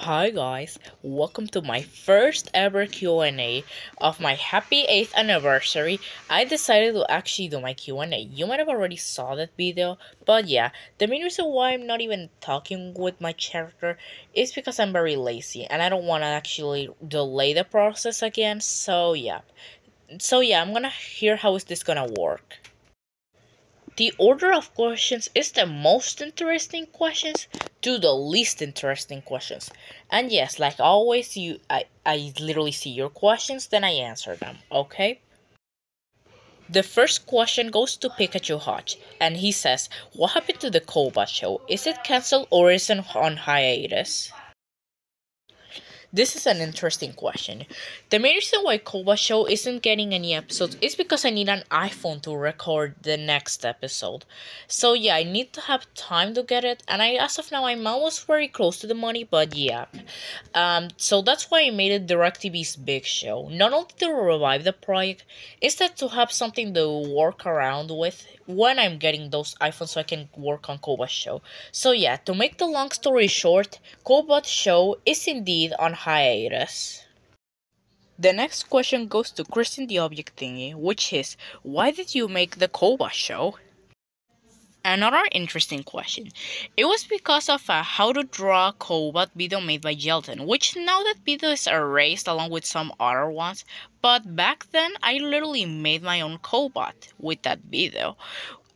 Hi guys, welcome to my first ever Q&A of my happy 8th anniversary. I decided to actually do my Q&A. You might have already saw that video, but yeah, the main reason why I'm not even talking with my character is because I'm very lazy and I don't want to actually delay the process again. So yeah, I'm gonna hear how is this gonna work. The order of questions is the most interesting questions to the least interesting questions. And yes, like always, I literally see your questions, then I answer them, okay? The first question goes to Pikachu Hutch, and he says, what happened to the Koba show? Is it cancelled or is it on hiatus? This is an interesting question. The main reason why Koba Show isn't getting any episodes is because I need an iPhone to record the next episode. So yeah, I need to have time to get it, and as of now I'm almost very close to the money, but yeah. So that's why I made it DirecTV's big show. Not only to revive the project, instead to have something to work around with when I'm getting those iPhones so I can work on Koba's show. So yeah, to make the long story short, Koba's show is indeed on hiatus. The next question goes to Kristen the Object Thingy, which is, why did you make the Koba show? Another interesting question. It was because of a how to draw Cobot video made by Jelton, which now that video is erased along with some other ones, but back then I literally made my own Cobot with that video.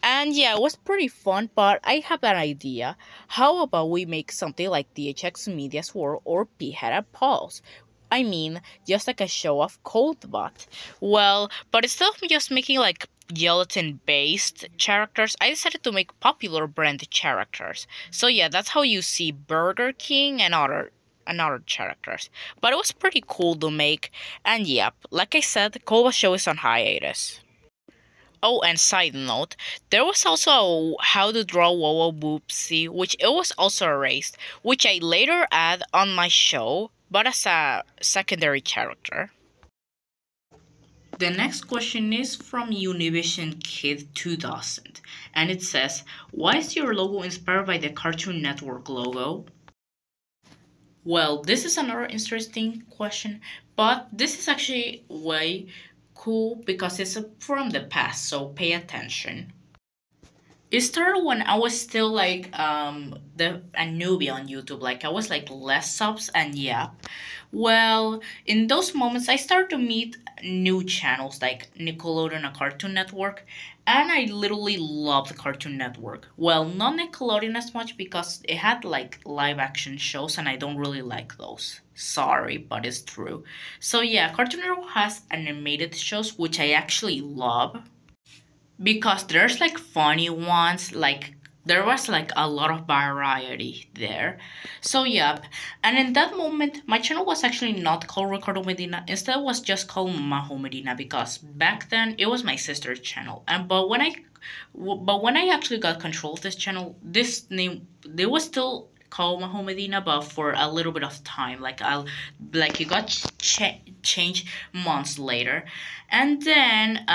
And yeah, it was pretty fun, but I have an idea. How about we make something like DHX Media's World or P-Headed Pulse? I mean, just like a show of CodeBot. Well, but instead of just making like gelatin-based characters, I decided to make popular brand characters. So yeah, that's how you see Burger King and other characters. But it was pretty cool to make, and yep, like I said, Koba Show is on hiatus. Oh, and side note, there was also a how to draw Wowo Boopsie, which it was also erased, which I later add on my show, but as a secondary character. The next question is from Univision Kid 2000, and it says, why is your logo inspired by the Cartoon Network logo? Well, this is another interesting question, but this is actually way cool because it's from the past, so pay attention. It started when I was still like a newbie on YouTube. Like I was like less subs and yeah. Well, in those moments I started to meet new channels like Nickelodeon and Cartoon Network, and I literally loved Cartoon Network. Well, not Nickelodeon as much because it had like live action shows and I don't really like those. Sorry, but it's true. So yeah, Cartoon Network has animated shows which I actually love because there's like funny ones, like there was like a lot of variety there. So yep. And in that moment my channel was actually not called Ricardo Medina, instead it was just called Maho Medina because back then it was my sister's channel. And but when I actually got control of this channel, this name, they was still called Maho Medina, but for a little bit of time, like it got changed months later. And then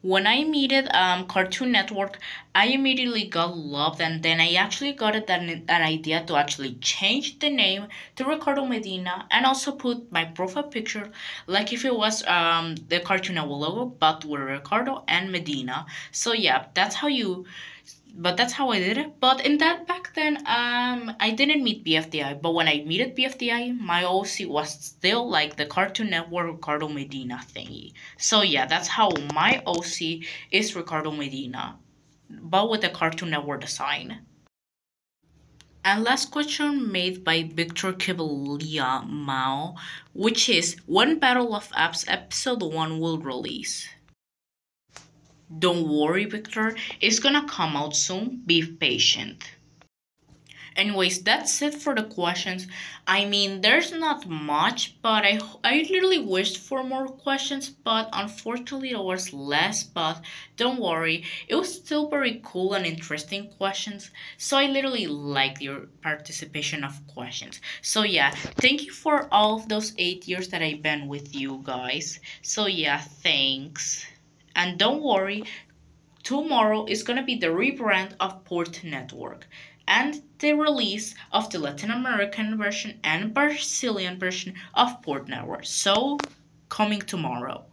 when I meted Cartoon Network, I immediately got loved, and then I actually got an idea to actually change the name to Ricardo Medina and also put my profile picture like if it was the Cartoon Network logo, but with Ricardo and Medina. So yeah, that's how I did it. But in that back then, I didn't meet BFDI. But when I meted BFDI, my OC was still like the Cartoon Network Ricardo Medina thingy. So yeah, that's how my OC is Ricardo Medina, but with the Cartoon Network design. And last question made by Victor Kibelia Mao, which is when Battle of Apps episode 1 will release. Don't worry, Victor, it's gonna come out soon. Be patient. Anyways, that's it for the questions. I mean, there's not much, but I literally wished for more questions, but unfortunately there was less, but don't worry, it was still very cool and interesting questions, so I literally liked your participation of questions. So yeah, thank you for all of those 8 years that I've been with you guys. So yeah, thanks. And don't worry, tomorrow is gonna be the rebrand of Port Network. and the release of the Latin American version and Brazilian version of Port Network. So, coming tomorrow.